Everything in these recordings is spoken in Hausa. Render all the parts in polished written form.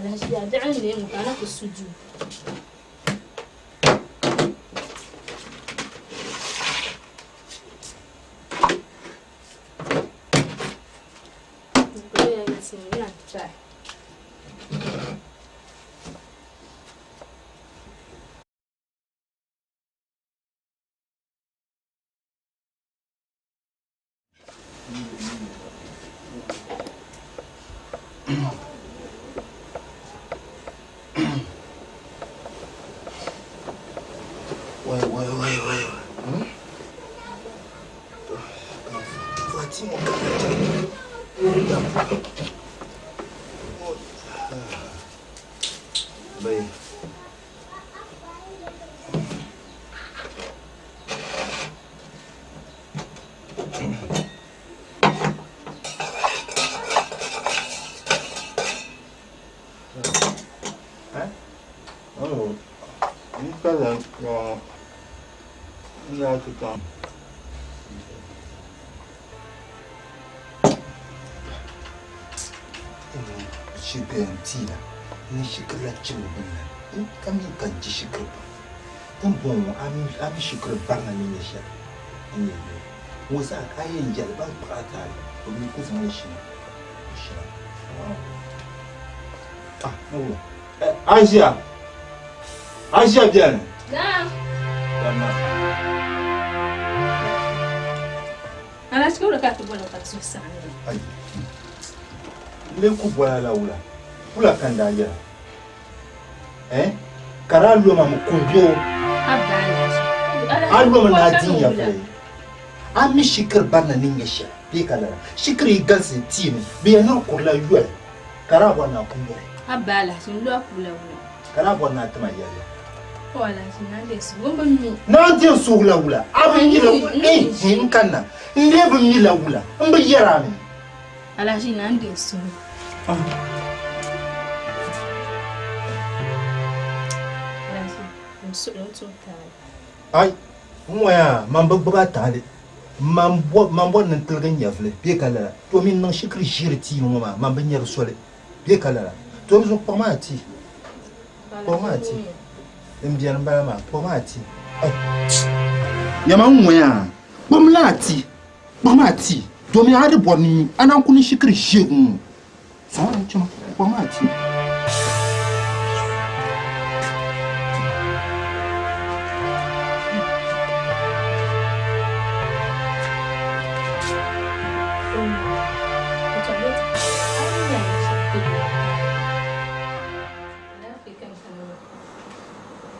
على أشياء دعني مكانك السجود Shigantila, ni shikra chilbana. Kami kanji shikra. Tambon ami shikra banga ni nesha. Ni. Musa kayen jalban prata. Omi kuzma shina. Shina. Ah, no. Asia. Asia bien. نعم تمام. أنا أشكو لك أكتب ولا تكسو الساعة أي. ليكو ولا ولا. ولا كان دايا. Karaluma mkumbio. Aluma nadi ya fle. Ami shikir bana ningesha. Bikala. Shikir iganse team. Biya kurla yuel. Karabwa na kumbo. Abala sinlo akula wula. Karabwa na tama yale. Wala sinande sugomba mi. Nandi sugla wula. Abi yila hinkana. Ndebe mila wula. Mbe yarami. Ala sinande su. Ai, moya mambo baba tale. Mambo nan tilgan yafle. Be kala. To min nan shikri jirti mama, mambo nyar sole. Be kala. To mi zo pomati. Pomati. Mbian bama, pomati. Ai. Yama moya. Pomlati. Pomati. To mi hade bonni, anan kuni shikri jiru. So chuma pomati.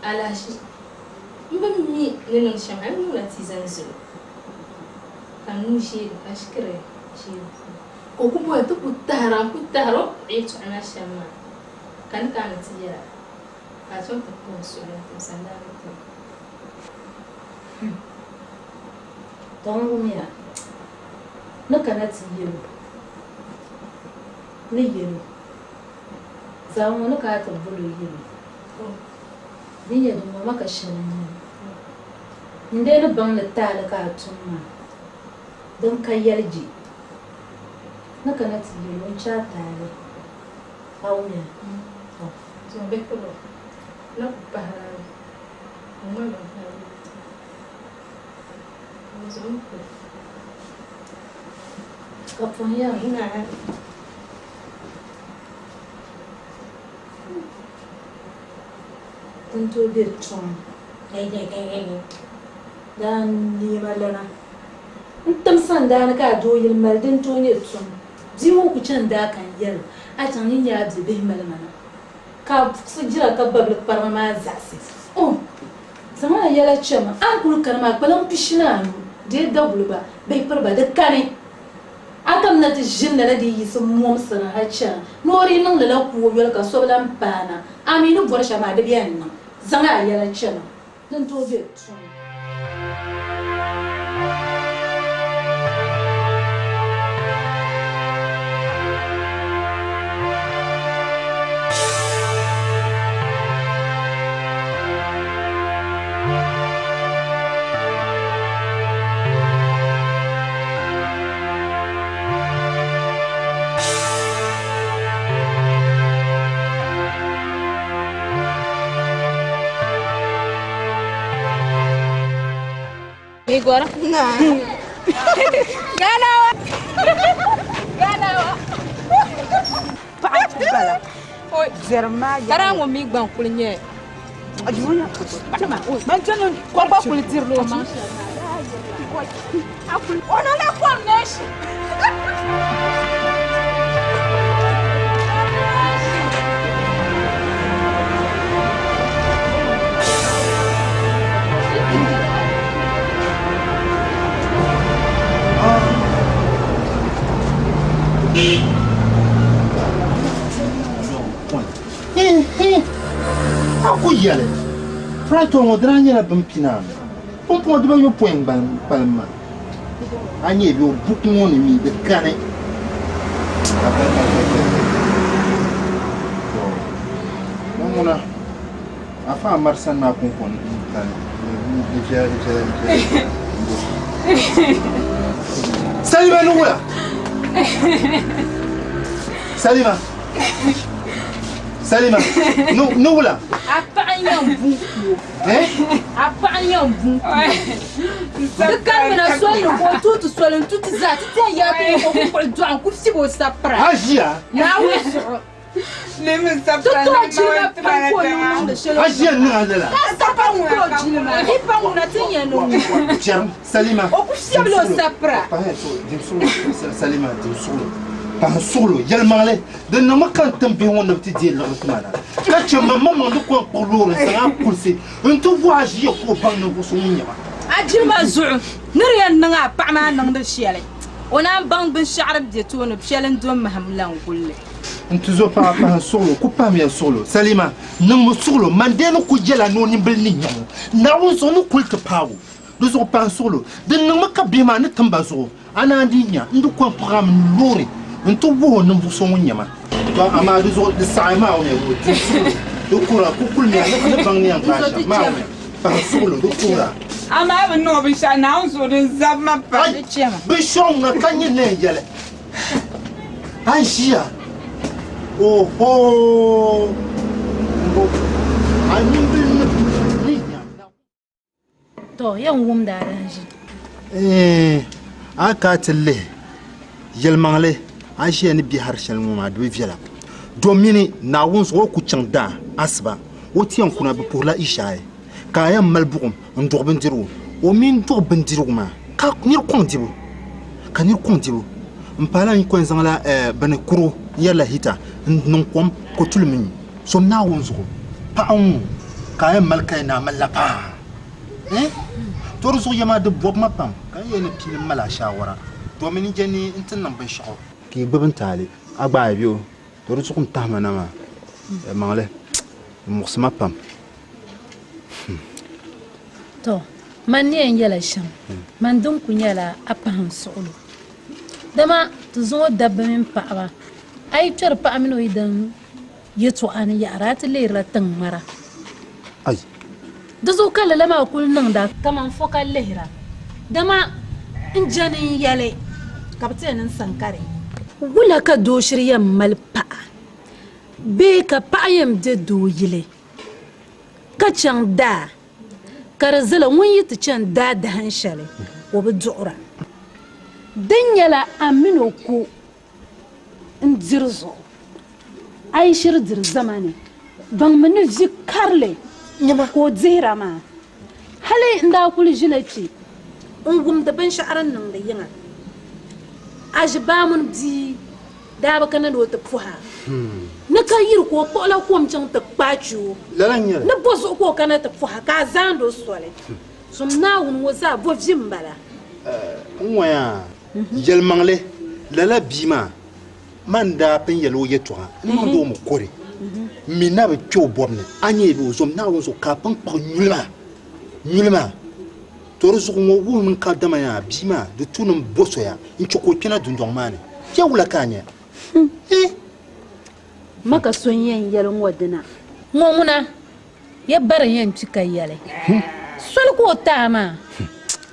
Alashi mbami nenu shama nula tizanzo kanu shi ashkire shi ko kuma to kutaro aitu ana shama kan tijara ka so ta ko so ta sandara Don rumia na kana tiyo ni yero zawo na ka ta bulu yero ni ya duma maka shanin inde na ban da ta da ka tuma don kai yarji na kana tiyo mun cha tare hauya so be ko na ba mo ba Kaponya ina tanto bir tron kai dan ni malana intam san da na ka do yil mal din to ne tron ji mu ku can da kan yar a can yin ya bi be malmana ka su jira ka babul parma zasi oh sama yala chama an kul karma balan pishina de dabulu ba bai farba da kane akam na tijin da di yi sun mom sana hacha nori nan la ku yol ka so blan pana aminu bor shama da biyan nan zanga yala chama dan to be tron Agora? Não. Ganawa. Bala. Oi. Zerma. Tara mo mig bang kulinye. Ajuna. Tama. Manjano kwa ba kulitir lo ma. Ona na kwamnesh. Aku yale. Prato mo dranya la bumpina. Pompo de yo point ban palma. Anye bi o buku woni mi de kane. Mona. Afa marsan na kon kon kan. Salima Noula. Salima. Salima. Noula. Apa yang bu? Apa yang bu? Dekat mana soal tudo zat. Tem ya pe ko ko do an ku si bo sapra. Agia. Na wusu. Nem sapra. Agia nada. Sapa mu ko jilma. Ipa mu na tinya no. Salima. O ku si blo sapra. Salima, pas solo, il y a le malais. De ne pas quand tu es un petit dieu. Quand tu maman de quoi pour l'eau, ça a poussé. Un tout voit agir pour pas nous souvenir. Ajilma zou. Nirian nga pa ma nang de shele. Ona bang ben sharab de to no shelen do mahamlan kulle. Un toujours pas solo, coupa mi solo. Salima, non solo, mandeno ku jela no ni bel ni. Na won so no kulte pawo. Nous sommes pas solo. De ne pas kabima ne tambazo. Anandinya, ndu kwa programme lori. Ntu wo no buso nyama. Ba amadu zo de saima o ne wo. Do kura ku kulmi ne bang ni angasha. Ma pa solo do kura. Ama no bi sha na so de zabma pa. Be shong na kanye ne yele. Aisha. Oh oh. Ani bil To yan wum da ran shi. Aka tille. Yelmangle. Aisha ni bi harshen mu ma do viela. Domini na won so ku changda asba. O ti an kuna pour la isha. Ka ya malbukum ndur bendiru. O min dur bendiru ma. Ka ni ko ndibu. Ka ni ko ndibu. Mpala ni ko nzangala bane kuro yalla hita non kom ko tulmin. So na won so. Pa on. Ka ya malka na malapa. Tor so yama de bob mapam. Ka yene pin mala shawara. Domini jeni intin nan ban shawo. Ki gbin tali agba biyo to ru sukum tahmana ma mangle muxma pam To man ne yala sham man dun kunyala apan sulu dama to zo dabba min paaba ay tor pa amino idan yeto an yara ta lera tan mara ay da zo kala lama kul nan da kaman fokal lehra dama injani yale kaptenin sankare wula ka do shirya malpa be ka payam de do yile ka can da karzala mun yi ta can da hanshale wa bi dura dan yala amino ko indirzo ai shirdir zamani ban mun ji karle nyama ko zira ma hale inda kul jilaci ungum da ban sha'aran nan da yinga ajibamun di daba kana do ta fuha na ka yir ko pola ko mchan ta pachu lalanya na boso ko kana ta fuha ka zando sole sum na won waza bo jimbala waya yelmangle lala bima manda pen yelo yetwa ndo mo kore mina be kyo bomne anye be zo na won so ka pan pa nyulma toro so mo won ka dama ya bima de tunum boso ya nchoko kina dundong mane ya wula kanya maka son yen yelon wadina ngomuna ya baran yen cika yale sol ko tama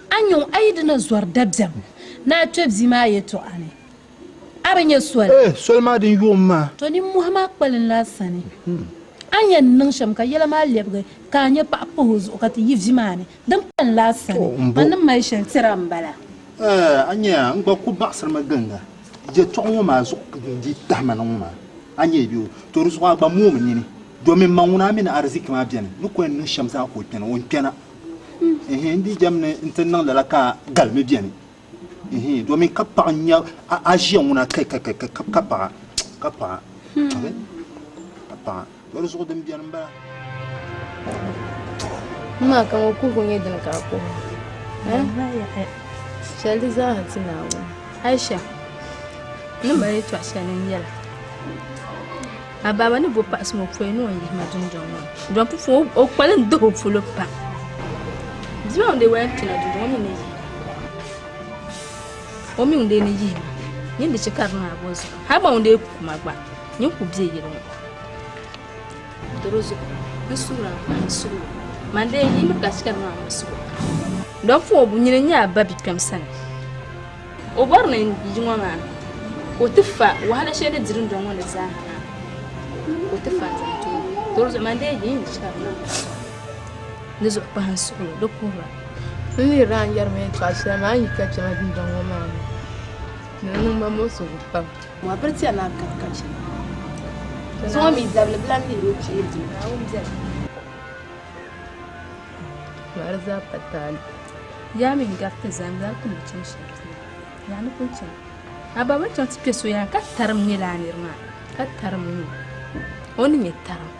anyon aidina zuwar dabzam na twebzi ma yeto ane abanye sol sol ma din yoma to ni muhammad qalin la sani an yen niŋ shɛm ka yɛla maa lɛbigi ka a nyɛ paɣa pahi o zuɣu ka ti yi vi maa ni din pan laasani ma ni mali shɛli tira n bala anya ngba ku baɣasirimi ginda je tɔɣu ŋɔ maa zuɣu di tahama ŋɔ maa anya biyo to di zuɣu agba moomi nini domin ma ŋuna mini arziki maa bɛni ni ko niŋ shɛm zaa ko kpɛna o kpɛna ndi jɛm ni n ti niŋ lala ka galimi bɛni domin ka paɣa nya a ʒiya ŋuna ka paɣa wani zuɣu din bɛni n bala maa kan o kuku nyɛ dini ka a kuhu shɛli di zaa ti naawuni Aisha ni mali tɔɣu shɛli n yɛla a baba ni bo paɣa sima o pɔi ni o yihi ma dundɔŋ ŋɔ dɔn pufu o kpali n duhi o polo pa dima de wɛn tuna dundɔŋ mi ni yihi o mi de ni yihi ma yin di ci kari na abo zuɣu ha ba de kuma gba yin ku bie yiri ŋɔ doro zuɣu n suura n suura man de yi mi ka ci kari na abo suɣu dɔn fu o bu nyini nyɛ a ba bi kpɛm sani o bɔri ni yi ŋɔ maa o ti fa wahala shɛli di diri dɔŋ ŋɔ ni zaa o ti fa zaŋ tooni doro zuɣu man de yi yin di ci kari na abo ni zuɣu pahi n suɣu di kuhura n ni ran yɛri mi tɔɣu shɛli maa yi ka chɛma dundɔŋ ŋɔ maa ni niŋ ma mo sugu pam wa biri tiya na ka chɛ zuɣu mi dabili bila mi o kpee di mari zaa pa taali yaa mi gariti zam yaa kun bi chɛni shɛli ti yaa ni kun chɛni a baba chɛŋ ti kpe so yaa ka tarim nyɛla a niri maa ka tarim nyɛ o ni nyɛ tarim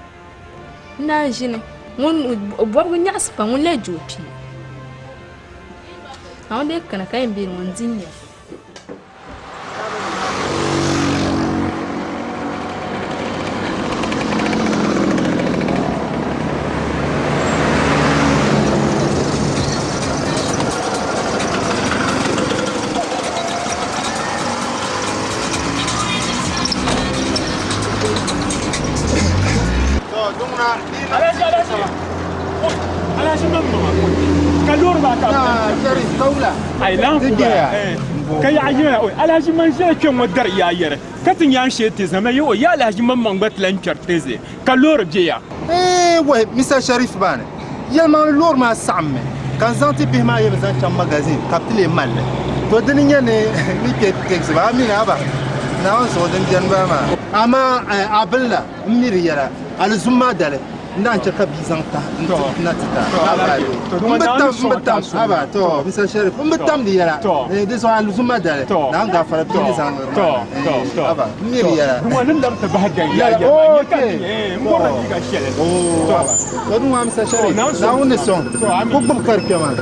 n naan ʒini bɔbigu nyaɣasi pa ŋun lee joo pii a ŋun dee kana ka yɛn beeni ŋun din nyɛ alhaji man ʒɛya kpɛ ŋɔ dari yaayɛri ka ti nyaan shee ti zama yi o ya alhaji man man gba ti lan kpɛri teze ka loori bɛya wai Mr. Sharif bani yɛlmaŋ loori maa saɣimmi ka n zaŋ ti bihi maa yɛli zaŋ chaŋ magazin ka bi ti lee malli to dini nyɛ ni kpɛ tegsi ba amina aba naawuni zuɣu din biɛni bala maa ama a bilila n miri yɛla alizum maa dali ndan chɛ ka bia zaŋ ta na ti ta n bi tam aba to Mr. Sharif n bi tam di yɛla di zuɣu alizum maa dali na n gafara bia ni zaŋ aba n miri yɛla wani lam ta bahi gan ya to dun wa Mr. Sharif naawuni ni sɔŋ ko gbubi kari kpɛ maa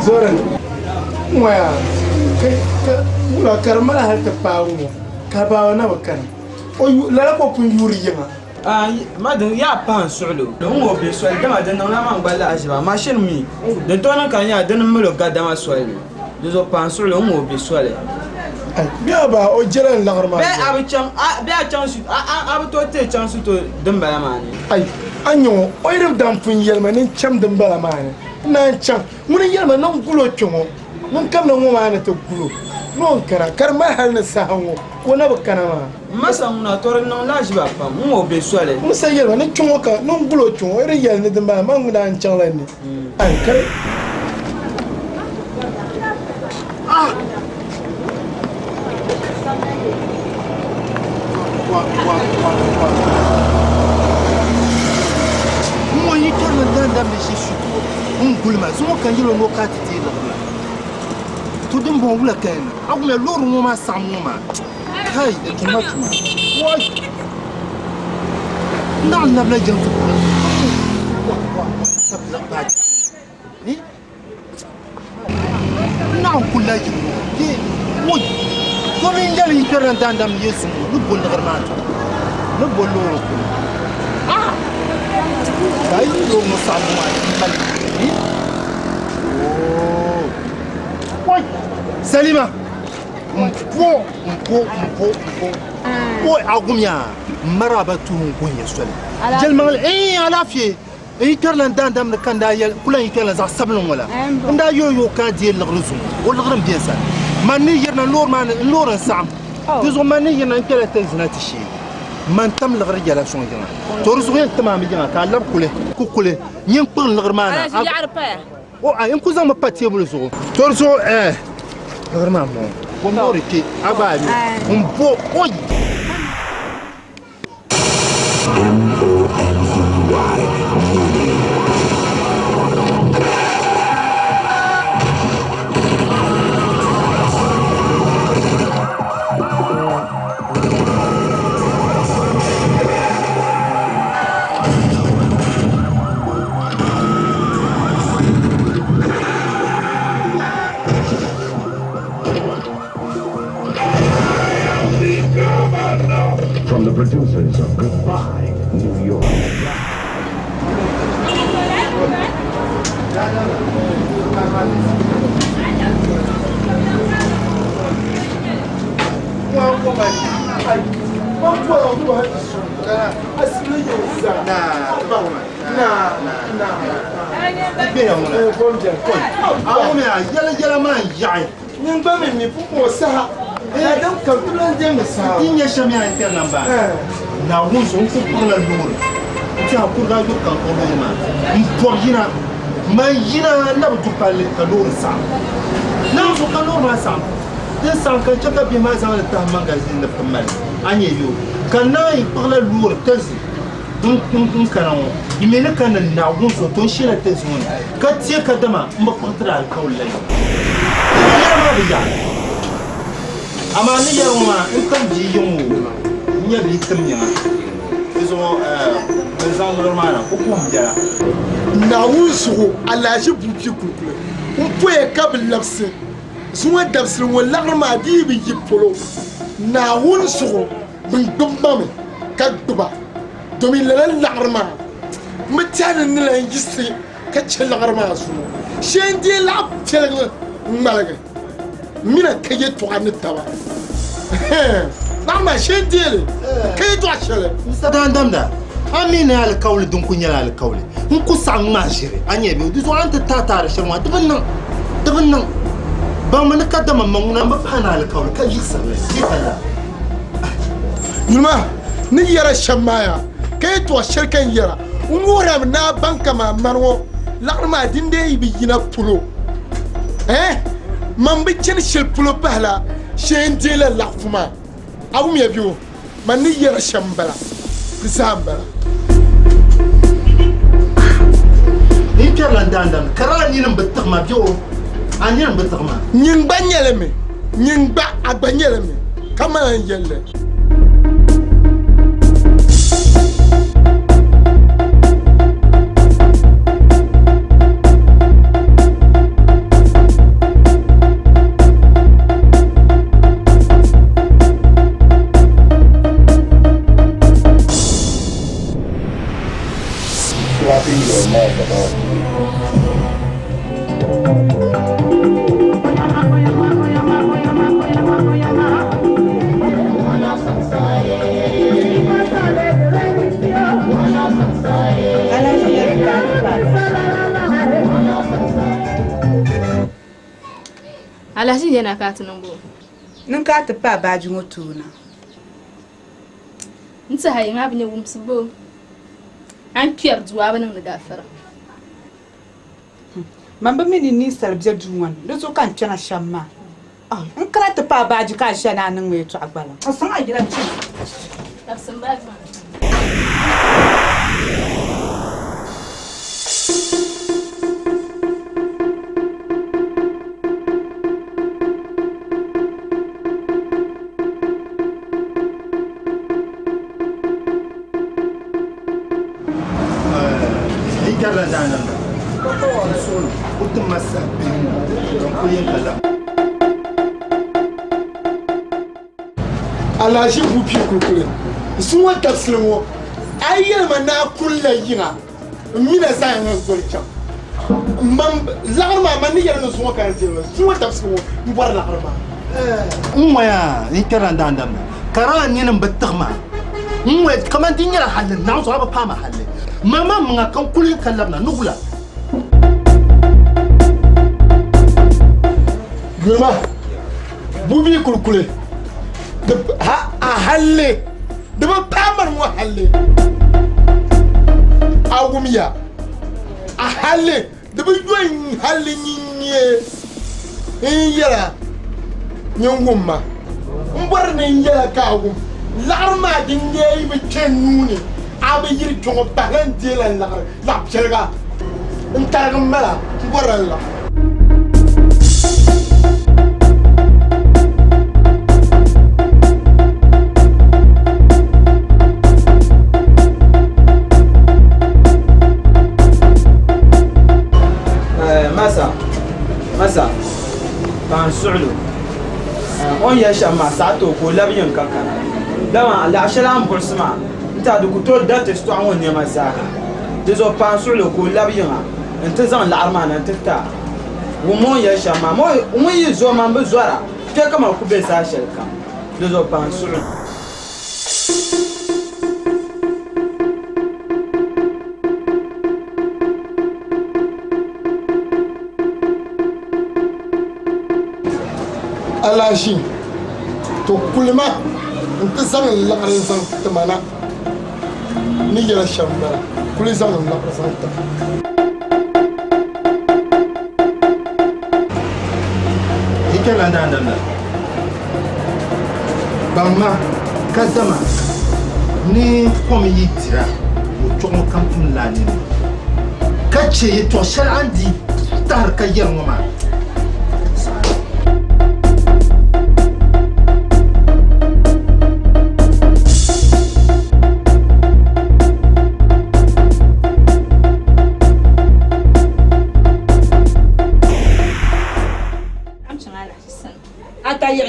Zoran, waya, wula karmala har ta pawo mo, ka bawo na bakana. O lala ko pun yuri yima. Madam ya pan su'lu. Don wo be so dama dan na man gbala ajiba. Machine mi. De to na kan ya dan melo gadama su'lu. De zo pan su'lu wo be so le. Biya ba o jiran lagar ma. Be abi cham, be a chance, abi to te chance to dan bala mani. Ai, anyo, o irim dan pun yelma nin cham dan bala mani. Na cham, mun yelma nan gulo chongo. Mun kam na ngoma na to gulo. Non kana karma har na sahango. Ko na bakana ma. Masa na torin nan lajiba pa, wo be so le. Mun sai yelma nan chongo ka, nan gulo chongo, irin yelma dan bala man mun dan chang lan ni. Ai kare. Moi, il y a un dame de Jésus. On goule ma zone quand il y a un local qui est là. Tout d'un bon vous la canne. Ah, mais l'autre moment sans moi. Hey, tu m'as tué. Ouais. Non, n'a pas de ça ne pas. Non, pour la vie. Oui. Comme il y a une personne dans la maison, nous bon le bon ah. Aí eu não sabe mais. Oh. Oi. Salima. Oi, agumia. Maraba tu ngonya swale. Jelmal ala fie. يكرل دام كان دا كل يكرل زع سبلون ولا ندا يو كان ديال الغرزو والغرم بيسان ما نيرنا نور ما نور نسام تزو ما نيرنا كلا تزنا تشي ما نتم الغرجة شلون جنا تورزو تمام جنا كلام كله ينقل الغرمانة أنا يعرف أو يمكن زعما باتي بلزو تورزو الغرمان وموري كي أبادي ومبو أوي From the producers of Goodbye, New York. Adam kan tulan jeng sa. Tinya shamia inter namba. Na wun so ko la lur. Ti ha ko ga yo kan ko ma. Mpor yina. Ma yina na bu pale ka lur sa. Na so ka lur ma sa. Den san kan chaka bi ma sa ta magazine da kamal. Anye yo. Kan na yi ko la lur tazi. Dun karan imene kan na wun so ton shi la tazi won. Ka tie ka dama mba kwatra ka wallahi. Ya ma bi ja. Ama ni ya uma entam ji yongo nya bi tam nya izo bezan normala ko ko mjara na wusu alaji bupi kulkule un poye kabel lapse zuwa dabsir wala ma di bi yipolo na wusu bin dumbame ka duba domin la larma mutane ne la yisi ka ce larma su shendi la tele malaga mina kaye to an tawa nama shendele kaye to ashele sadan damda amina al kawl dun kunya al kawl nku sang ma jire anye be dizo anta tatar shanwa tabannan ba man kadama manguna ba pana al kawl ka yisa yala numa ni yara shamaya kaye to shirkan yara umura na banka ma marwo larma dinde yi yina pulo man bi chen shil pulo pahla shendele lafuma awum ya biwo man ni yara shambala bisambala ni kerlan dandan kara ni nan batma biwo ani nan batma nyingba nyeleme nyingba agbanyeleme kama yelle Alaji yana ka tunango. Nun ka ta pa ba jin otuna. Nta hayin abin ya wumsubo. An kiyar zuwa banin da gafara. Mamba mini ni salbje duwan. Do so kan tana shamma. Ah, in kala ta pa ba ji ka shana nan mai to agbala. San a gidan ci. Tafsin ba ma. kerla dandan solo utum masa ko yen kala alaji bupi kulkule suwa tafsirwo ayyel mana kullayina mina sa yan zorcha mam larma man ni yalla suwa kan tele suwa tafsirwo mbar larma umaya ni kerla dandan kara ni nan battama umwe kaman dinya halin na so ba fama halin mama mga kan kulin kalabna nugula Gulma bubi kulkule ha halle da ba pamar mu halle awumiya a halle da ba yoyin halle nyinye yara nyungumma mbar ne yara kawu larma dinge be kenuni abe yiri tongo balan dela la chelga ntarga mala mbaralla masa ban su'lu on ya shama sato ko labiyan kakana dama la shalam bursma nta du kuto date sto an woni masa dezo pan su'lu ko labiyan nta zan la armana nta wo mo ya shama mo yi zo man be zora ke kama ku be sa shelka dezo pan su'lu alashi to kulma nta zan laqarin san tamana ni yala shambara kuli zan laqarin san ta ike landa ndanda bamma kadama ni komi yitira o chomo kampun lani kache to shal andi tar ka yerngoma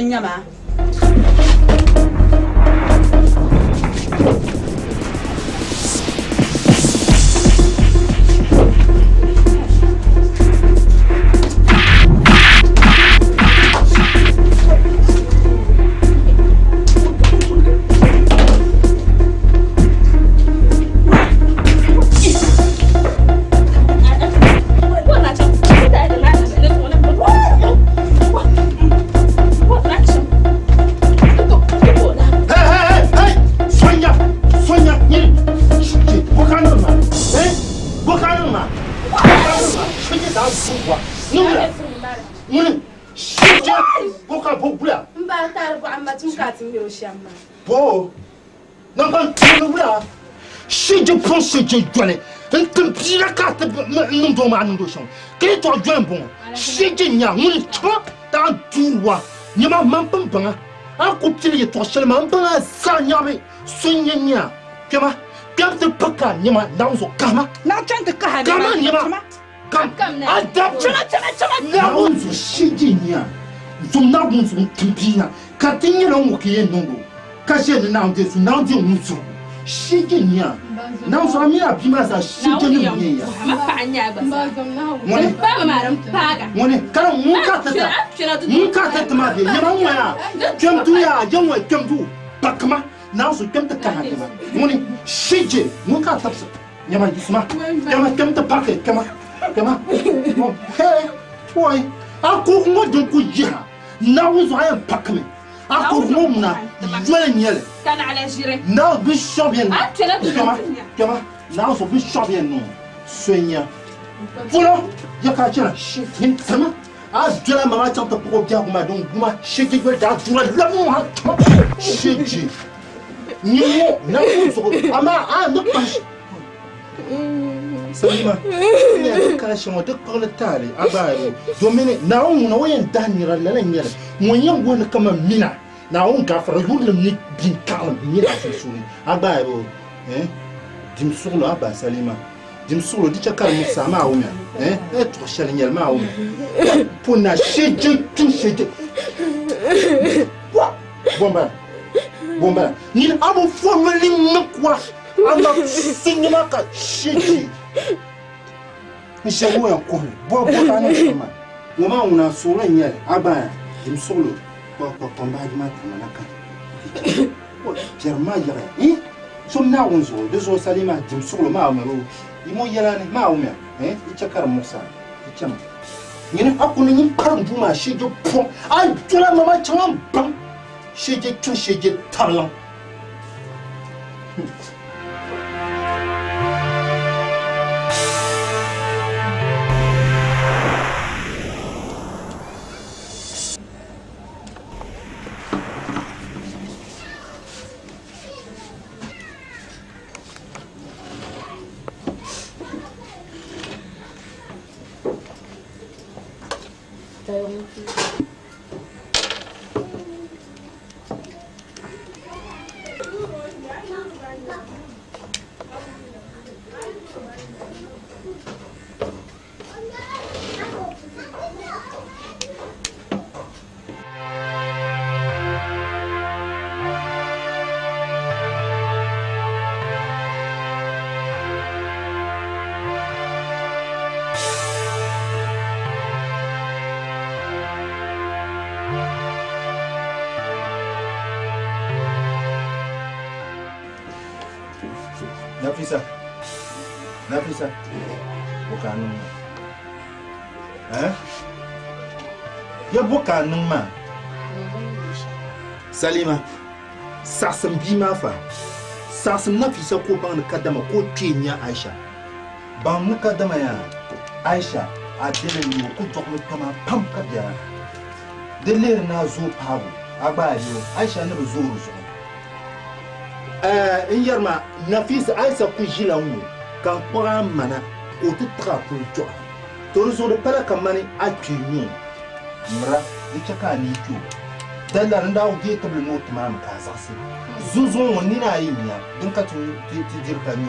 nyama Bo, non kan tula si je pense que je dois un petit la carte non do ma non do chon que to join bon si je nya mun to ta tuwa ni ma mampam banga a ko tili to seulement banga sa nyame sunya kema te paka ni ma danzo kama na chante ka kama ni ma kam adap chama na unzo si je nya zum na unzo timpina ka tinye no mo ke nongo Caché de Nantes, Nantes, Moussou. Chiginia. Não só a minha prima, essa chiginia. Mone, cara, nunca tete ma vie. Yama moya. Kem tu ya, yama kem tu. Pakma, não só kem te kana. Mone, chigi, nunca tapsa. Yama isma. Yama kem te pakke, kema. Hey, boy. Aku mo de ku ya. Não só é pakme. Ako mumna jole nyele kana ala jire na bishop yen kama na so bishop yen no swenya fulo yakachira shin sama a jela mama chanta poko bia kuma don kuma shege gwe da jura lamu ha shege ni na so ama a no pash Salima ni ka shimo de ko le tare abayo domine na on no yen danira la nyele mo yen wona kama mina na on ka fara yule ni bin kalam ni la suri abayo dim solo aba Salima dim solo di chakar musa ma o me to shel nyel ma o me pona sheje tu sheje bomba ni abo formali mekwa anda sinima ka sheje Michel ou encore bo kana sama mama una solo nyel aba dim solo ko combat ma manaka o germa yare som na won zo de zo salima dim suglo ma ma ro imo yelani ma o me ichakar musa icham ni akuni ni karam duma shege po an jula mama changam bam shege chu shege talang Nafisa bukan ya bukan ma Salima sasam bi ma fa sasam Nafisa ko ban kadama ko tinya Aisha ban mu kadama ya Aisha a delen yo ku tok mu tama pam kabya deler na zo pabu agba yo Aisha na zo zo in yarma Nafisa Aisha ku jilanwo kan kwa mana o tu tra pour toi toruzo de para kamani akini mra lichaka ni tu dalla nda o ge tablo no tamam ka sasi zuzo woni na yinya din ka tu dir ka ni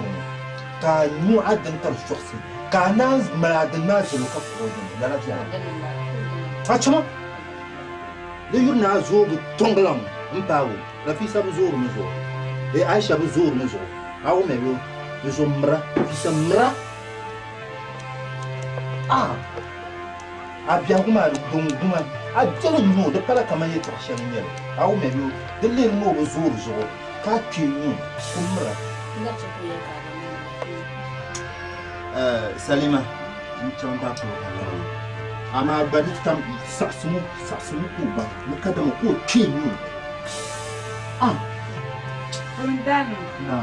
ka ni adan tar shakhsi ka naz marad nas lo ka fodin dala fiya achama de yurna zo bu tonglam mpawo Nafisa bu zo mu zo Aisha bu zo mu zo awu mebo zo mra Nafisa mra abia kuma dunguma abia no de para kama ye trashe ni yelo awu mebo de le no bu zo zo ka kinyu kumra Salima mchamba pro ama badi tam sasmu ko ba mukada ko kinyu Ndani. na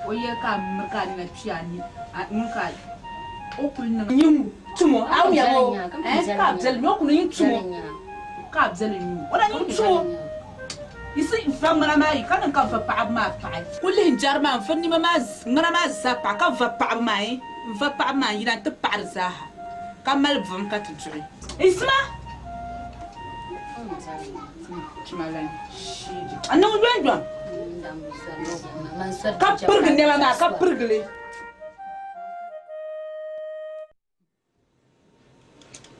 Oye ka murka na ciani a murka okul na yin tumo aw ya mo ka bzel no kun yin tumo ka bzel ni wala yin tumo isi famara mai kan ka fa pa ma pa kulli jarma fanni ma ngara ma za pa ka fa pa mai fa pa ma yiran ta par za kamal vom ka tuju isma Chimalan. Ano ngwendwa? Ka pergi ne mama ka pergi.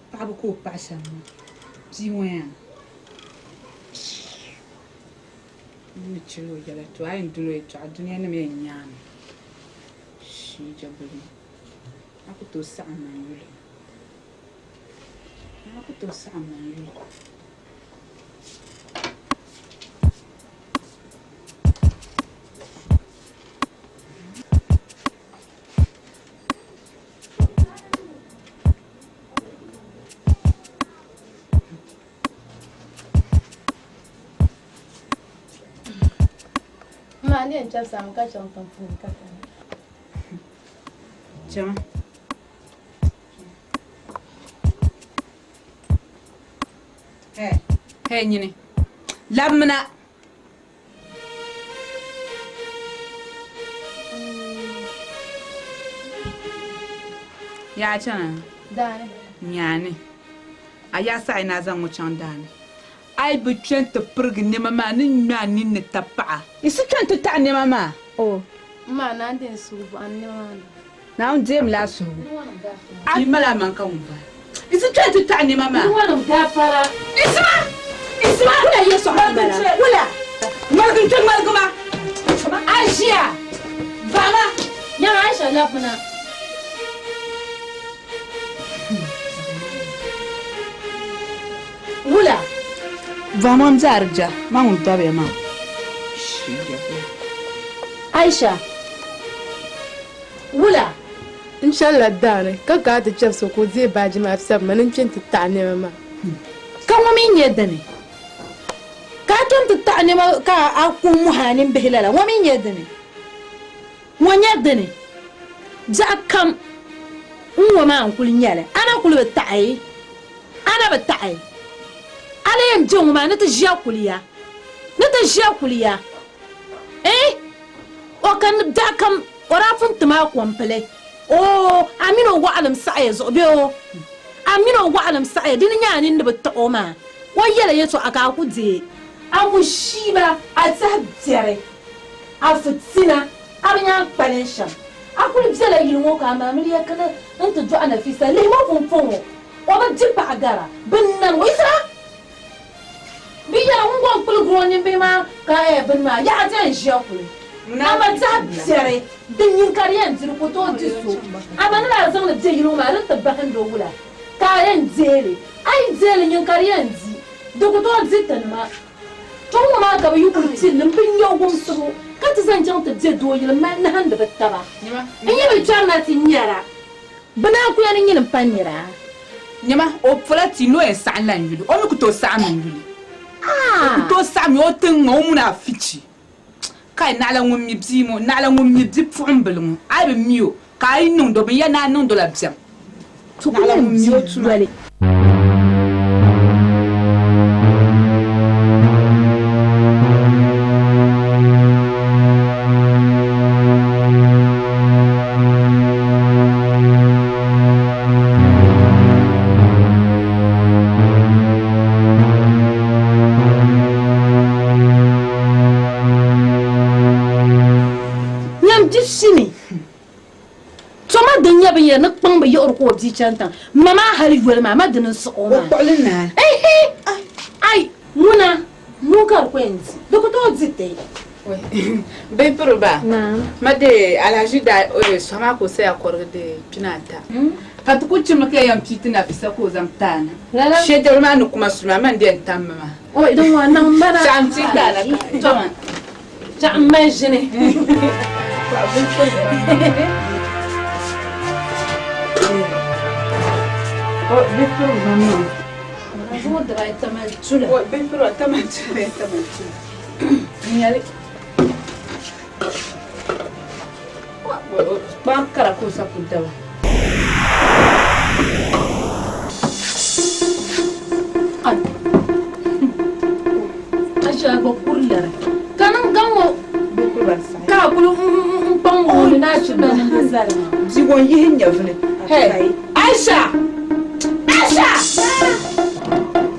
Pabu ko pasa mo. Ziwen. Ni chilo yala to ay ndulo to adunya na me nyan. Shi jabuli. Aku to sa man yule. Aku to sa man yule. Mani en chasa mka chonton fun kaka. Chama. Hey nyini. Labmana. Ya chana. Dani. Nyani. Aya sa ina zan wucin dani. Ai bu twente pergi ne mama ni nya ni ne tapa. Isi twente ta ne mama. Oh. Ma na den su an ne ma. Na un dem la su. Ai mala man kan ba. Isi twente ta ne mama. Ni wannan gafara. Isma. Isma kuna yi so ha bala. Wala. Malgun tun malguma. Aisha. Baba. Ya Aisha lafuna. Wala. Vamos arja, maun tabe ma. Aisha. Wula. Inshallah dane, ka ga ta chef so ko zai baji ma fi sabma nan cin ta ne ma. Kan wa min yadda ne. Ka tun ta ne ma ka a ku muhanin bihilala wa min yadda ne. Wa yadda ne. Ja kam wa ma an kulin yale. Ana kulu ba ta'ai. Ana ba ta'ai. Ala yam jin ma na ta jiya kuliya. Na ta jiya kuliya. O kan da kam orafin tuma kwamfale. Oh, amino wa alam sa'aya zobe o. Amino wa alam sa'aya din nyanin da bata oma. Wa yala yeso aka ku je. Amu shiba a tsabtere. A fitina abnya palensha. Akul bzela yilmo ka ma miliya kana anta jo ana fisa le ma fonfon. O ba jipa agara. Binnan waisa. Biya ngwa kul gronin be ma ka e bin ma ya jan shekul. Aba tsabtere. Din yin kariyan zirko to diso abana la zan da jiro ma ran tabbakan do wula kayan zele ai zele yin kariyan zi do ko to zitan ma to ma ka ba yukul tin nin bin yo gum so ka ta zan jan ta je do yil ma na handa battaba in yi bi charna tin yara bana ku yan yin panira Nyama o flati no e san lan yulu o mi ku to sa man yulu ku to sa mi o tin ngo mu na fichi kai na la ngum mi bzimo na la ngum mi dip fu mbelmu ai be mio kai nun do be ya na nun do la bzam to ku la mi o tuwale na kpang ba yor ko bi chanta mama hali wala mama dinin so ma kolina ai muna muka kwenzi doko to zite be proba na made alaji da sama ko sai akor de pinata hatu ku chima ke yam pitina fisa ko zamtana shedel ma nu kuma suma man de tamma o idan wannan bara chanti dala to man ja imagine Oh, before maman. Je voudrais te mettre tout là. Oh, before te mettre. Niale. Ba kara ko sa punta. Ai. Acha go kurlara. Kanan gango ka kulu bango na ci ban hazar. Jigon yin ya vle. Hey, Aisha. Aisha!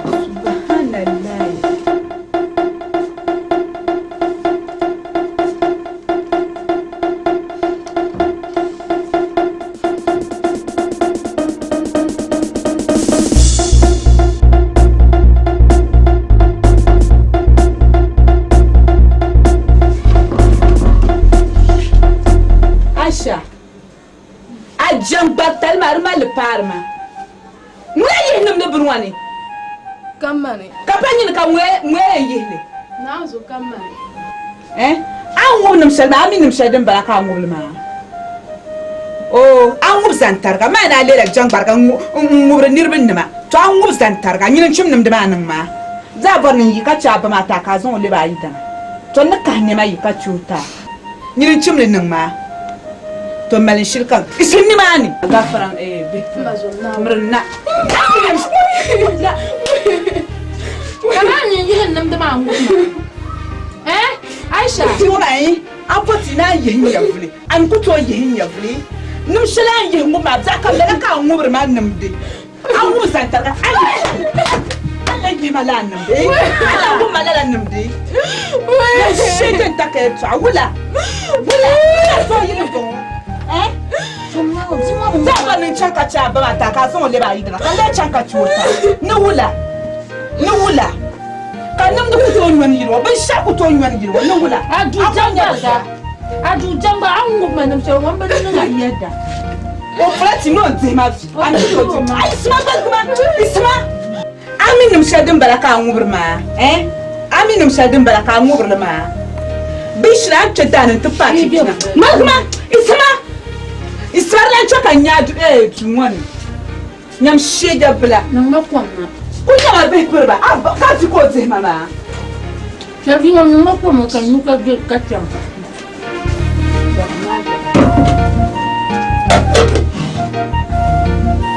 Subhanallah. Aisha. Ajang batal marma le parma. Mwe yihnim ne bunwani Kamane kapanyin ka mwe yihne na zo kamane an ngubnim shadma aminim shadin baraka ngublima oh an ngub zantarga ma na lele jangbarga ngubra nirbin nima to an ngub zantarga nyinin chimnim de manin ma za bornin yi ka chaba mata ka zon le ba yida to ne ka ne ma yi ka chuta nyinin chimnin nin ma to malin shirkan isin ni mani gafaran bi murna Kanan yin nan da ma nguma. Aisha ti wona yi apoti na yin yavuli an kuto yin yavuli num shela yin nguma za ka le ka ngubur ma namde an ngu santar Allah yi mala namde Allah ngu mala namde ya shetan take to wula so yin go Zaba ni chanka cha ba ta ka son le ba yidra kan le chanka chuta ni wula kan nam da kuto nwan yirwa ban sha kuto nwan yirwa ni wula adu jamba an ngub manam so wan ba nan ayyada o flati no de ma fi an to to ai isma ba kuma isma Aminim shadin baraka ngubrma Aminim shadin baraka ngubrma Bishra chadan to party Magma Isma la chaka nyadu tumwan Nyam shega bla Nang kwamna. Kunya be kurba ka ti ko te mama Shabi ngam kwamna kan nuka ge kacham.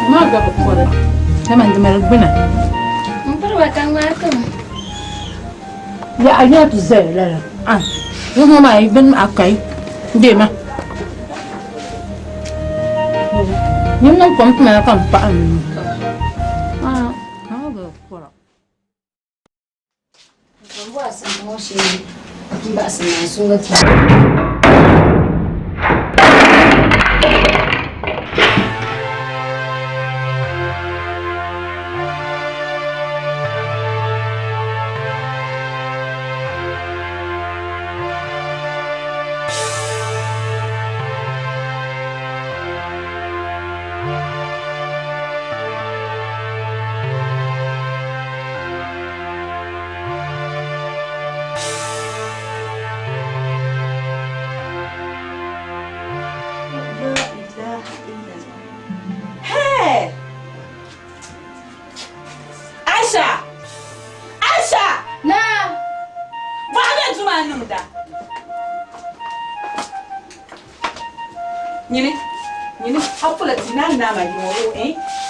Maga bakora. Naman dumar bina. Mpara kan wa kan. Ya anya tu zai la. Yung ma ibn akai. Di ma. Yung nang kwam na kan pa. Kaga bakora. Ba san mo shi. Ba san na sungati. Hey Aisha Na. Wala tuma nungda Nyini apula tina na ma yo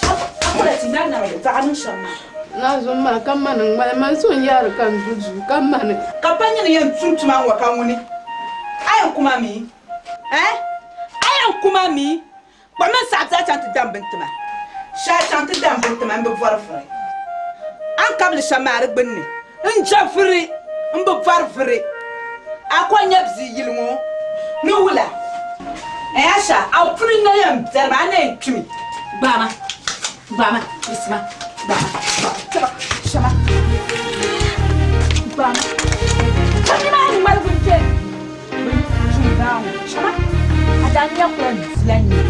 apula tina na ma yo ta anu shamma Na zo ma kan man man so yar kan duju kan man. Kapanya ne yan tuntuma wa kan woni ayan kuma mi ayan kuma mi ba men sa ta chante dambentuma sha chante dambentuma mbe vorfre an kabli shamar gbinni in jafri mbe vorfre akonya bzi yilmo no wula Asha au puri na yam zerba na ntumi bama isma bama shama bama kami ma ni mal gunje shama adanya kula zlanyi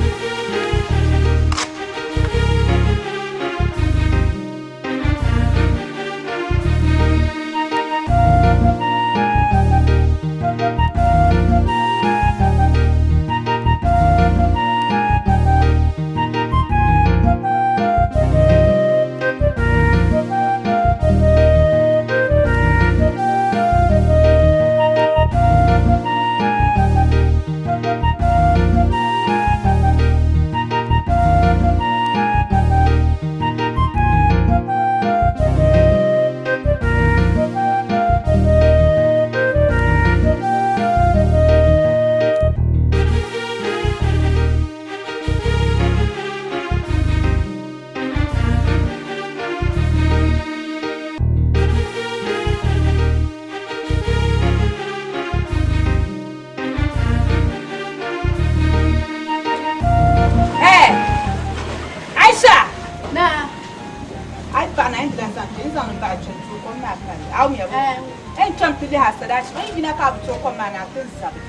That's why you not have to come and attend something.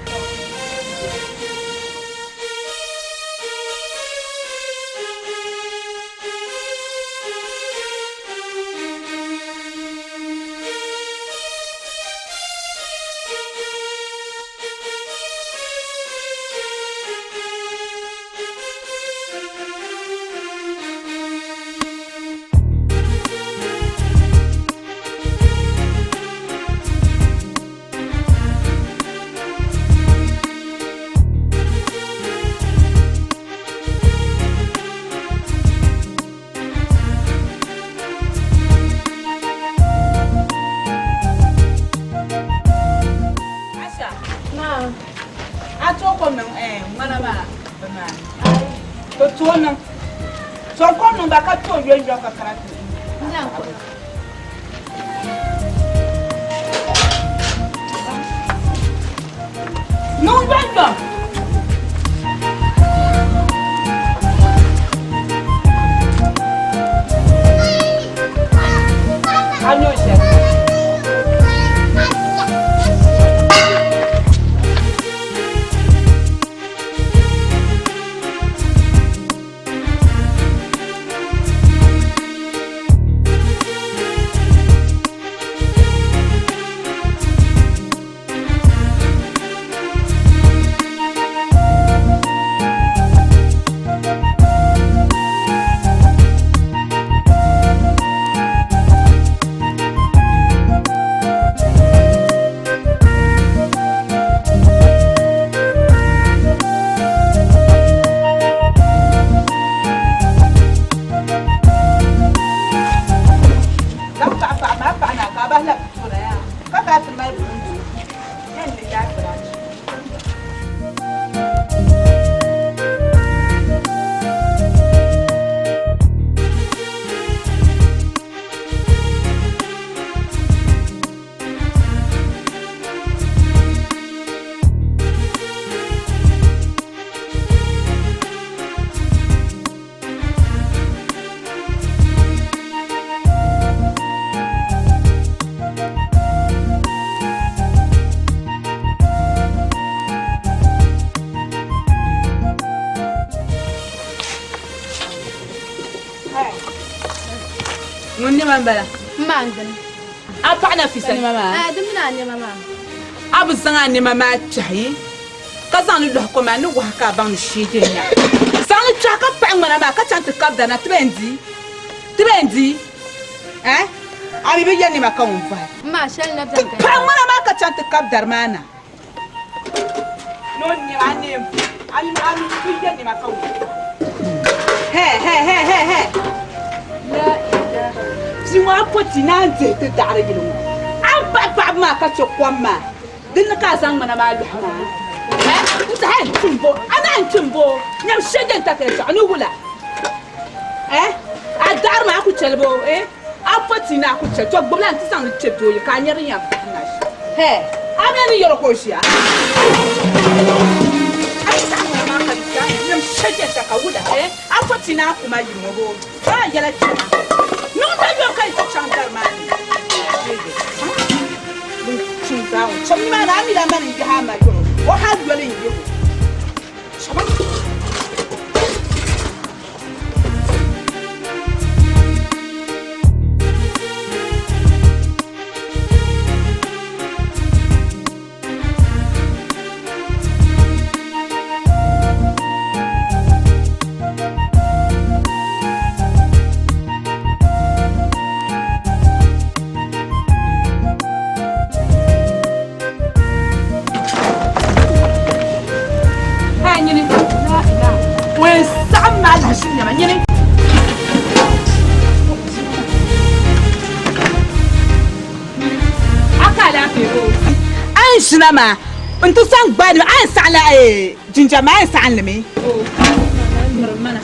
No, ka fi mai buntu yan da ya fara مني ما بلا ما عندنا أبعنا في سنة ماما دمنا عني ماما أبو الزغاني ماما تشهي كزان الله كما نوه كابان الشيدين زان تشاكا بعمر ما كتشان تكابدنا تبندي أبي بيجاني ما كون فاي ما شال نبدأ بعمر ما كتشان تكابدر معنا نوني عنيم أبي بيجاني ما كون هي لا إله زما بوتي نانتي تدعري لهم بعد ما كتشوف ما دلنا كازان منا ما لحنا انت هاي تنبو انا انتنبو نم شجن تكيس عنو ولا الدار ما اكو تشلبو ابوتي نا اكو تشل تو بلا انت سان تشبو يكانير يا بناش امين يروكوشيا نم شجن تكولا ابوتي نا اكو ما يمو يلا نو تبيو كاي تشانتر ماني تشانتاو شمي ما نامي لا ماني جهاما يورو وحد ولا يجيبو شباب سينما انتو سان باني اي سعلا جنجا ما يسعلمي مرمنا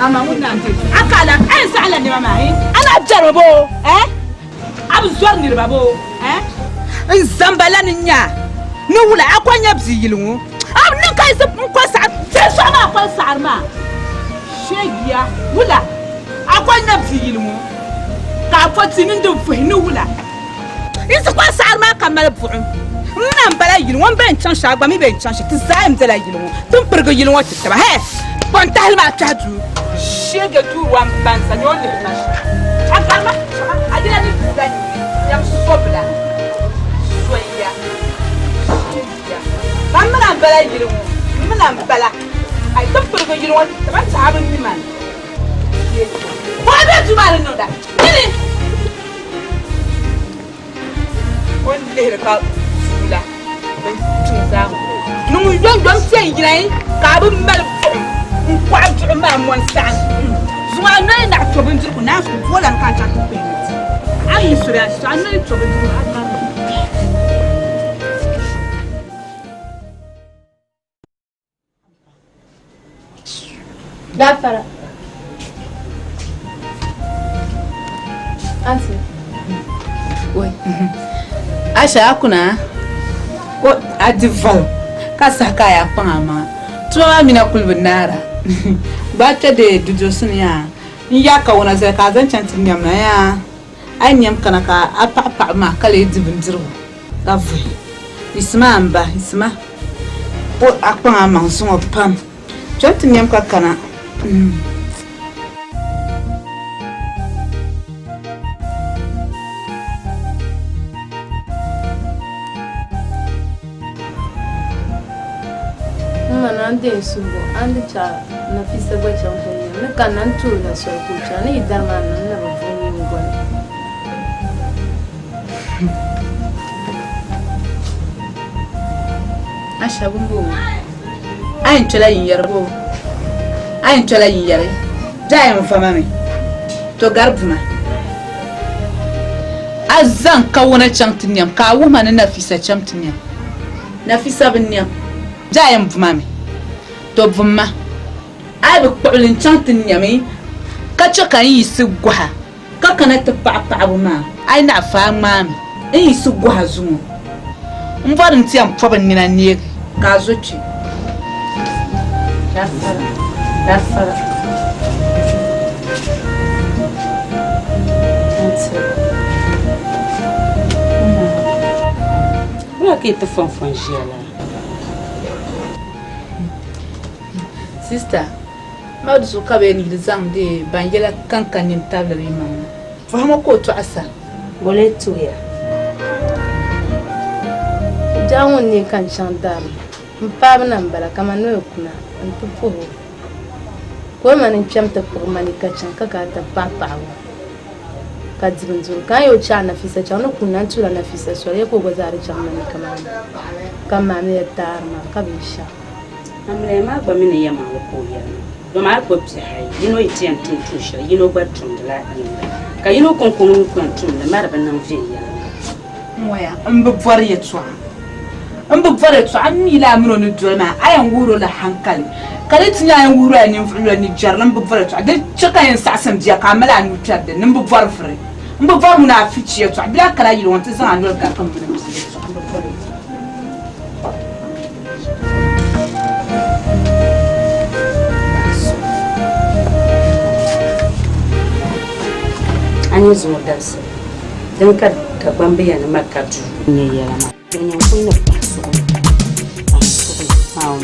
امامون نانتي اكالا اي سعلا ني ماما انا اجربو ابزورني بابو الزنبلان نيا نولا اكوانيا بزيلو ام نكاي سب نكوسع تسوما كوسع ما شيغيا ولا اكوانيا بزيلو كافوتي ندو فهنو ولا يسقوا سعر ما كمل بفعم نام بلا يلو وان بين تشان شاغبا مي بين تشان شك تزايم زلا يلو تنبرغ يلو وات تبا هي كنت هل ما تحدو شيغا تو وان بانسا نيول لي تاش اكلما ادينا ني تزاي يا صوبلا شويه بامنا بلا يلو منا بلا اي تنبرغ يلو وات تبا تعبن مي مان وابا جمال نودا ني والله ركاب لا بنتزام نو يوم سيجري كاب مل نقعد ما مون سان زوانا نعتو بنتو ناس ولا كان تاكو بينت اي سوريا سان نتو بنتو لا فرق انت وي Asha kuna ko adival kasa kaya pangama tuwa mina kulbinara bata de dujo sunya ya ka wona sai ka zan cantin nyamna ya anyam kana ka apa ma kale dibindiru davu isma amba isma ko akpangama sungo pam cantin nyam ka kana ande subo ande cha na fisa gwa cha mfuni na kanan tu na so kucha ni dama na mfuni ngoni Asha bumbu ayin tola yin yarbo ayin tola yin yare dai mun fama me to garbuma azan ka wona chantiniam ka wuma na Nafisa chamtiniam Nafisa binniam jayam vumami to vumma ai bi kpulin chantiniam ka chaka yi sigwa ka kana ta pa buma ai na fa mami yi sigwa zumu mvarin tiam foban ni na nie ka zochi Dafara que te font franchir là. Sister, ma du ka be ni zam de banjela kankan ni table ni mama. Fahama ko to asa. Bole to ya. Jawon ni kan chantam. Mpaba na mbala kama no kuna. Ntupo. Ko man chamta ko man ka chan ka ta papa. Kadzibunzuru kan yo cha Nafisa cha no kuna ntula Nafisa so ye ko gozari cha mani kama ne tarma kabisha amle ma ba mini yama ko ya do ma ko psi hay yino itian tuntu sha yino batum la yinda ka yino kon tum la mara ban nan fi ya moya ambe bwar ye twa ammi la mino ni doma ayan wuro la hankali kale tinya ayan wuro ani mfulo ni jarlan ambe bwar twa de chaka yin sasam dia kamala ni twadde nimbe bwar fre mbe bwar mu na fichi ye twa bila kala yiro wonte san anol ka kan bin msi ani zo darsa dan ka bambe yana makatu ne yara ma dan yan kunna fasu hawo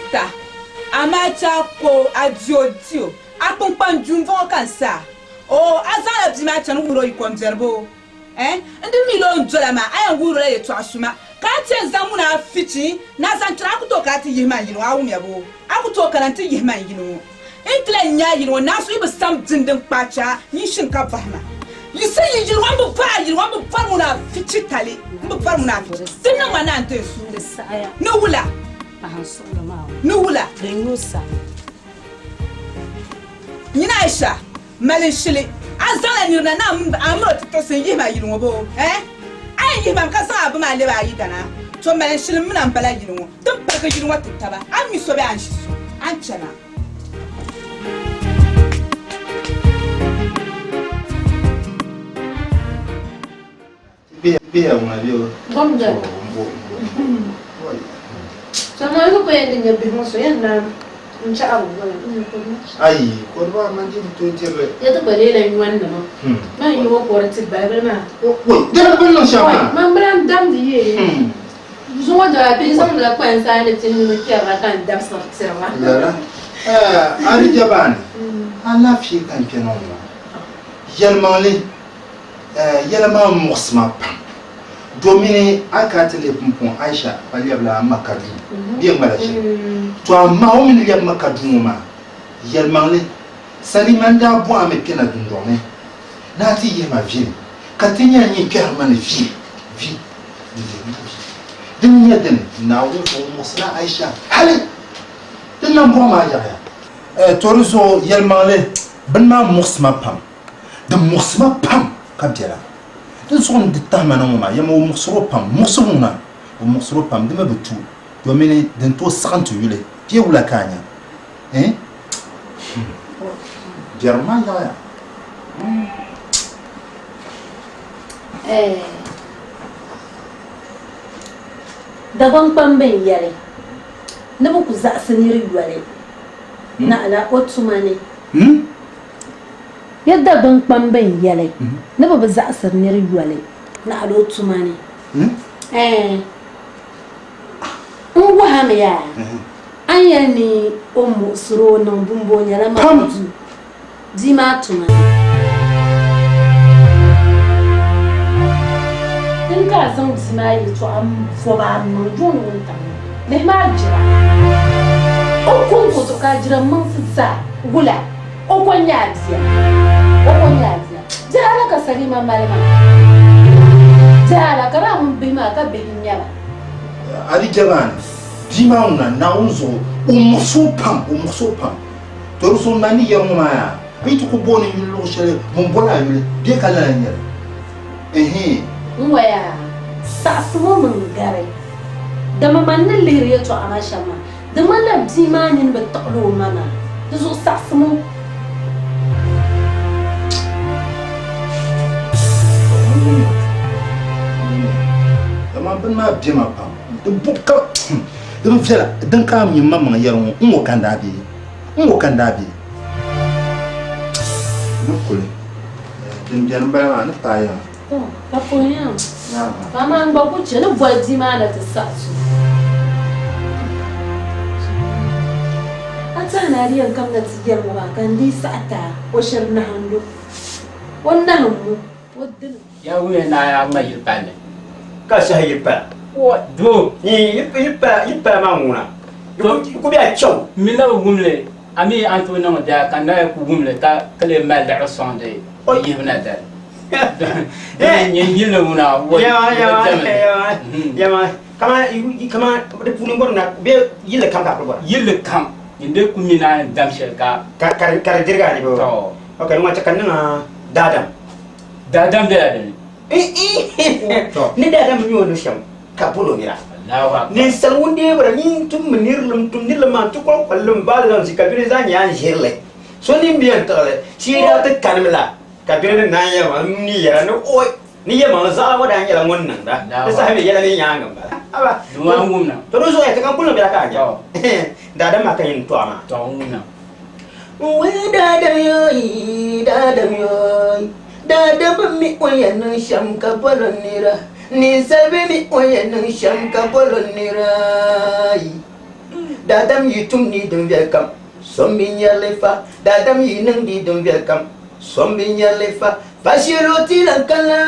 Krista amacha ko adiodio akpompan junvo kansa o azala bima chan wuro ikom zerbo ndi mi lo njola ma ayan wuro le to asuma ka te zamu na fiti na santra akuto ka ti yima yino awum yabo akuto karanti yima yino inkla nya yino na so ibe sam dindin pacha yin shin ka fahma you say you want to far muna fiti tale mbu far muna sinna wana ante su saya no wula no wula Dengusa Nina Aisha malin shili azala ni na amro to sen yima yino bo ai yima ka sa abu ma le ba yi dana to malin shili muna bala yino dum barka yino wata taba an mi so be an shi so an chana Biya mwa biyo. Bomda. Sama ko pwede niya bihmoso yan na unsa abu wala. Ai, korba manji to tirle. Ya to bare la yuwan da no. Ma yuwo ko rat Bible ma. Woi, dara ban nan shama. Ma bram dam di ye. Zuwa da bi zam da kwan sa ne tin no kiyara kan dam sa sirwa. Yara. Ari jaban. Ala fi kan kenon ma. Yalmali yalama musma domine akatele pumpon Aisha baliyabla makadu bien malachi to amma o min liab makadu ma yalmangle salimanda bo ame pena dundone nati yema vie katinya nyi permane vie dunya den na wo musna Aisha hali dinna bo ma ya toruzo yalmangle banma musma pam de musma pam kabjela din son de tamana ma yamo musro pam de mabutu do mene den to santu yule pie wula kanya jarma ya daban pamben yare na buku za saniri yare na ala otumane yadda ban pamben yare na ba za saniri yare na ala otumane ngwa ha me ya anya ni omu suro na bumbo nyala ma di ma tuma din ka san di ma yi to am fo ba no jon won ta ne ma jira o kun ko to ka jira man sa gula o ko nya dia jara ka sari ma malama jara kara mun bi ma ka bi nya ba ali jaban dima una na unzo umuso pam to so mani yarmo ma bitu ko boni yulo shele mon bola yule bi kala nyere nwaya sasumo mun gare da mamannin liriya to ana shama da mallam dima nin ba taqlo mama da zo sasumo da man bin ma bima pam de bukka de fela dan kam yin mamman yaron ngo kanda bi nokule den jan ba ma na taya ka ponya mama ngba ku chele voidi ma na tsasu ata na riyan kam na tiyar mu ba kan di sata o shirna hando wannan mu wadin ya wuya na ya ma yirpane ka sha yirpa do ni yirpa ma nguna ku bi a chaw min na gumle ami anto na da kan na ku gumle ka kale mal da sonde yibna da yin nguna wo ya ma kama de pulin bor na be yile kam ka ko yile kam inde ku mina dam shelka kar dirga ni bo okay ma takan na dadam ni dadam mi wono sham ka pulo mira ni salwunde bara ni tum nirlum ma to ko kallum balan si kabire za nya jirle so ni biyan tale si da ta kanmila kabire na ya ma ni ya no oi ni ya ma za wa da ya ngon nan da sa be ya ni nya ngam ba aba duwa ngum na to so ya ta kan pulo mira ka ja dadam ma kan yin to ama to ngum na we dadam yo dadam mi oyan sham ka bolon nira ni sabe mi oyan sham ka bolon nira dadam yi tum ni dum welcome sombi nyalefa dadam yi nang di dum welcome sombi nyalefa fashi roti lankala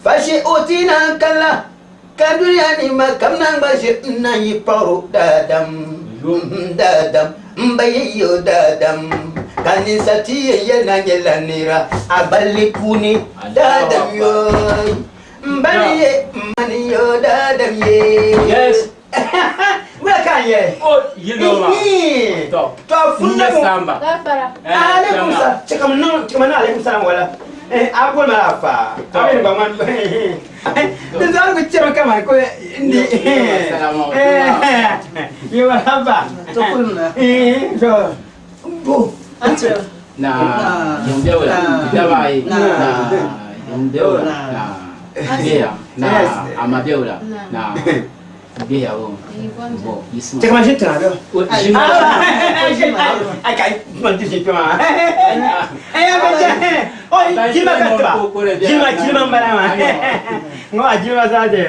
fashi oti lankala kaduriya ni makam nang bashi na yi paro dadam dadam mbayo dadam kanisa tiye na nyelanira abali kuni dadam yo mbaliye maniyo dadam ye yes where can ye oh you know ma to funna samba alaikum salam cikam na alaikum salam wala abul malafa amin ba man dan zan ku ciro kama ko indi assalamu yo haba to kulna to Ancho. na yung dewla dabai na yung dewla na dia na ama dewla na dia wo bo isu cikam shi tana do ai kai man ji kama oi jima ka jima bala ma ngo jima sa de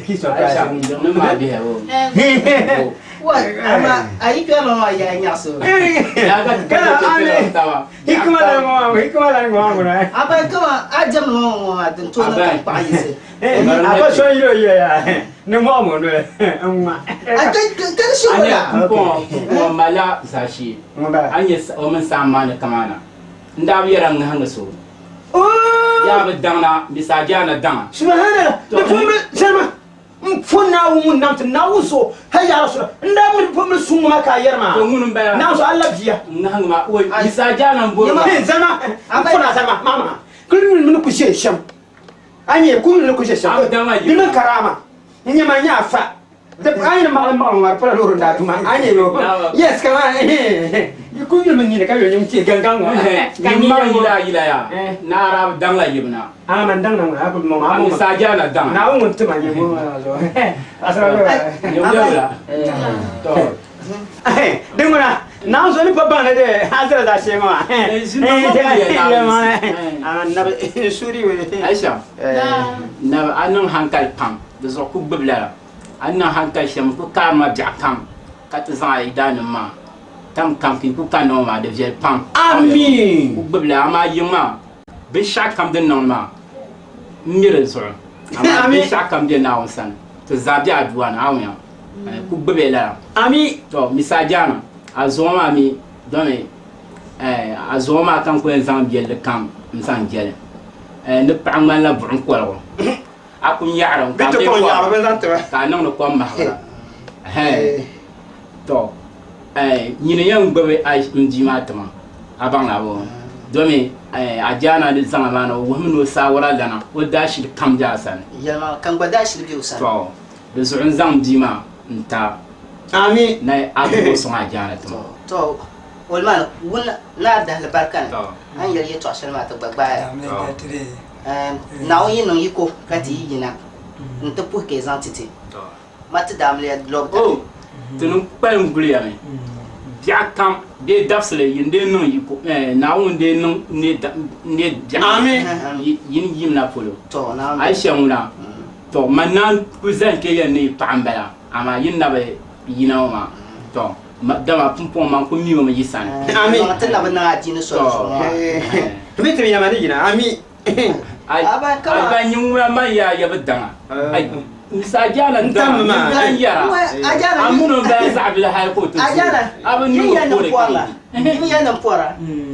kiso ka no ma dia wo What? Ama ayi pia no ya nyaso. ya ka ane hikma la ngo na Aba kama ajam no adin to na pa yise. aba so yo ya no mo no amma Akai kan shi wala. ko mala sashi anye o man samana kamana nda yara nganga so ya badana bisajana dan subhanallah to sama funna mun nam na wuso hayya rasul nda mun fomul sunma ka yarma to mun ba na so Allah biya nganga ma o bisajana bo zama funa zama mama kullu mun ku sham anye kullu ku sham bin karama nyama nya fa da ayin ma war para loro nda tuma anye no yes kama kullu mun ni ka yo nyum ci gangang kan ni ila ya na arab dan la yibna man dang na ha mo ma mo sajana dan na mun tuma ni mo asra yo dewla to dingona na so ni papa na de hazra da shema na suri we aisha na anan hankal pam da zo ku bibla anan hankal shem ku kama jakam kat za idan ma tam kam kin ku kano ma de viel pam amin ku bibla ma yima bin shak kam den non ma mire so ama bin shak kam den na onsan to zabi adwa na awya ku bibla ami to misajana azoma mi dome azoma kan ko en biel kam nsan jele ne pangman la bu'n ko akun yaaro ka to ko yaaro ben zanto ka non ko ma to nyine yang gbe ay ndima tama abang la bo dome ajana de zama bana wo hmno sawara lana wo dashi kam jasan Yalma kan gwada shi biyu sa. to de zu'un zam dima nta ami na abu so ajana tama To walma wala na da albarkan. An yar yato ashar mata gbagba. Na oyin no yiko kati yina. Nta pu ke zantite. Mata damle blog da. tunu kpalin guli yami biya kam de dafsle yinde no yiko na wonde no ne ami yin yim na polo To na aisha muna to manan kuzan ke ya ne pambala ama yin na be yina ma to dama pumpon man ko mi ma yisan ami mata na bana ajini so. mi tumi yamani gina ami ai ba nyumra ma ya badanga ai misajana Ntam ma. yara Ajana. amuno ba zabi la hay ko to Ajana. abin Ni no ya ko nan pora. Ni ya nan pora.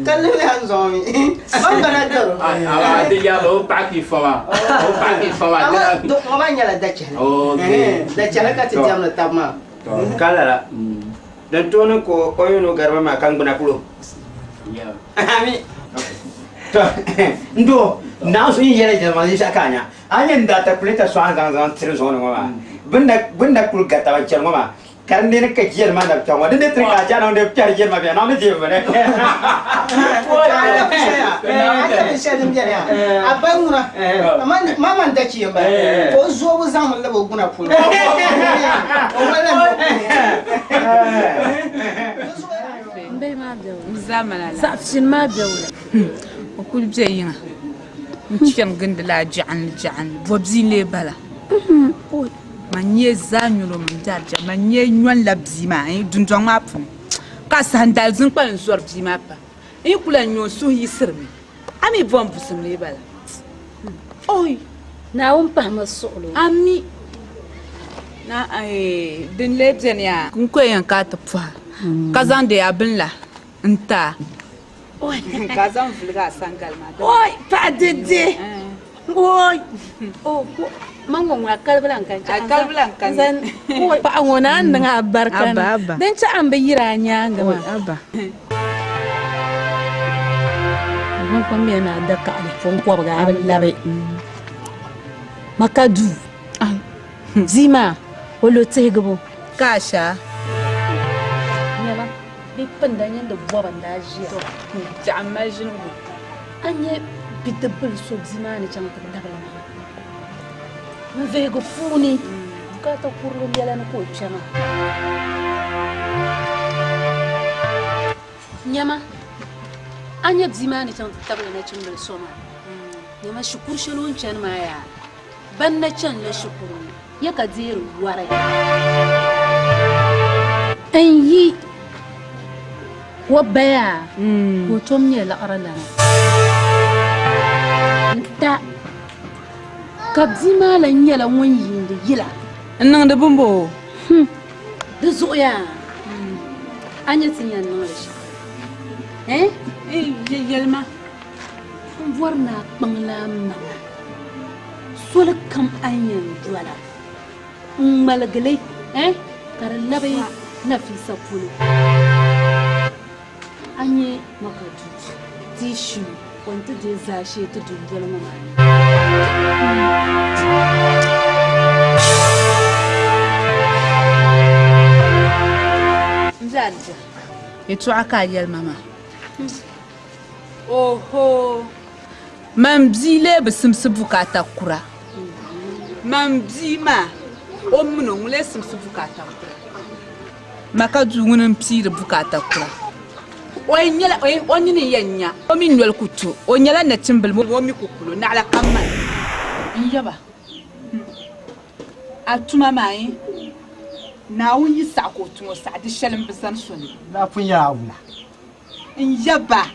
Kallu ya zomi. Ban bana daro. ah de ya lo paki fama o paki fama Ama do ma nyala dace. okay Da chala ka ti jamna tamma. kala dan tono ko oyono garba ma kan guna kulo ya ami to ndo na so yin yere jama ni sakanya anyen da ta kuleta so an zan tire so no ma bunda kul gata wa cer ma kan ne ka jiyar ma da tawa de tre ka jana de cer jiyar ma be na me je ba ne Aka shi da mjere. Abai muna. Mama ndaki yamba. Ko zo bu zamu labo guna pulu. Safsin ma bewla okul biyinga nchiyam gindila ja'an bobzin le bala manye zanyulo mdarja manye nyon la bzima dundong ma pun ka sandal zin pa nzor bzima pa kula nyon su yisirmi ami bom busum le bala oy na won pa masolo ami na din le bzen ya kun ko yan ka ta fa kazan de abin la nta oy kazan vulga sangal ma oy pa dede oy oh mango ngwa kalblan kan zan pa ngona nga barkana dan ci an bayira nya ngama abba mon ko mi na da ka ali fon ko ga labe makadu zima wolo tegbo kasha nyaba bi pandanyen da boban da jiya to jamma jinu anye bitable so zima ne can ta dabala mvego funi kata kurlo yala na ko chama nyama anya bzimani tan tabla na chimbal soma nyama shukur shalon chan maya ban na chan la shukuru ya kadir warai anyi wabaya ko tomye la arala ta kabzima la nyala wonyi da yila nan da bumbo da zoya anya tinya nan la shi yelma warna bangla ma sol kam anyan duala malagale karallabe na fi sapulu anye makatu tishu wanda da zashe ta dundal mama Nzalja yetu aka yelma ma oho man bzile besimsi bukata kura man bzima o muno ngule simsi bukata kura maka du ngunin pire bukata kura o nyela o nyini yanya o min nwel kutu o nyela na timbel mo mi kukulo na ala kamma yaba atuma mai na wun yi sako tumo sa di shalin bisan sole la fun ya wula yaba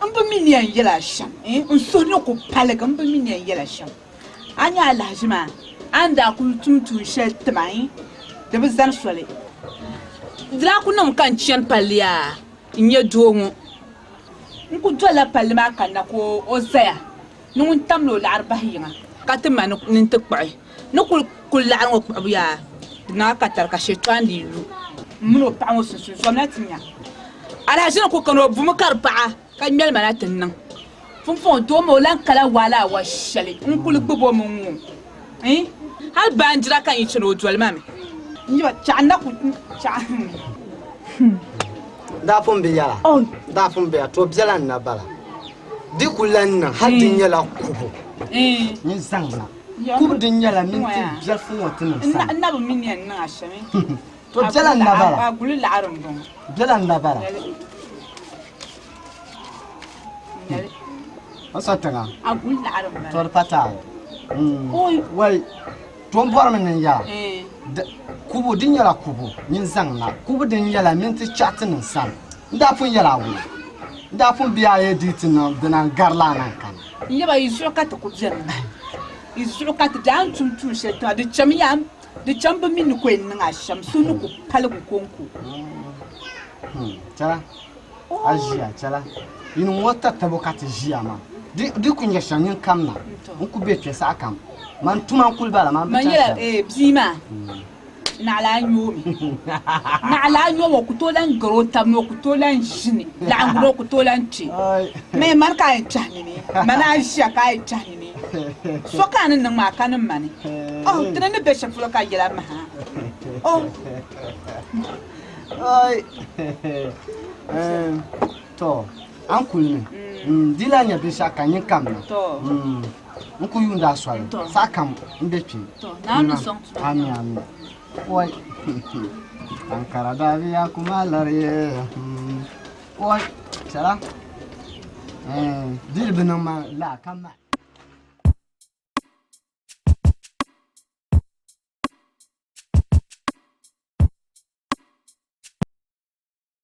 Mba minian yela sham so no ko palaga mba minian yela sham anya alhajima anda ku tuntu shel tmai de bizan sole dra ku nam kan chen palia nye dongo nku dola palma kan na ko ozaya nun tamlo la arbahiyanga katma nin tukbai nukul kul an ko abuya na katar ka shetan dilu muno pa mo so na tinya alhajina ko kano bumukar pa kan mel manatin nan fun to mo lan kala wala wa shale nkul gbobo mo nwu hal banjira kan yi chino dwal mami nyo chana ku cha da fun be yala da fun be to bjalan na bala di kulan na hadin yala kubu ni sangla kubu din yala min ti bjal fun watin san na bu min yan na ashame to bjalan na bala agulu la arum don bjalan na bala Asatanga. Agul la arum. Tor pata. Wai. Ton bor men ya. Kubu din yala kubu. Min zangna. Kubu din yala min ti chatin san. Nda fun yala wu. Nda fun biya ye ditin dana garla nan kan. Yaba yiso ka ta kujer. Yiso ka ta dan tuntu sheta de chamiyam. De chamba min ko en nga sham sunu ko palgu konku. Chala. Ajia chala. Yin wata tabokati jiyama di kunya shanyin kamna unku betwe sa kam man tuma kulbala man yela bzima na la nyomi na la nyomo kutolan garota no kutolan jini la ngro kutolan chi me man ka chani ni mana sha ka chani ni so kan nan ma kan mani oh tana be shaflo ka yela ma oh ai to Uncle, Dilanya Bishaka, you come. Uncle, you that swallow. Sakam, Betty. I'm why, Ankaradavia Kumalari. Why, Sarah? Dilbenoma la come.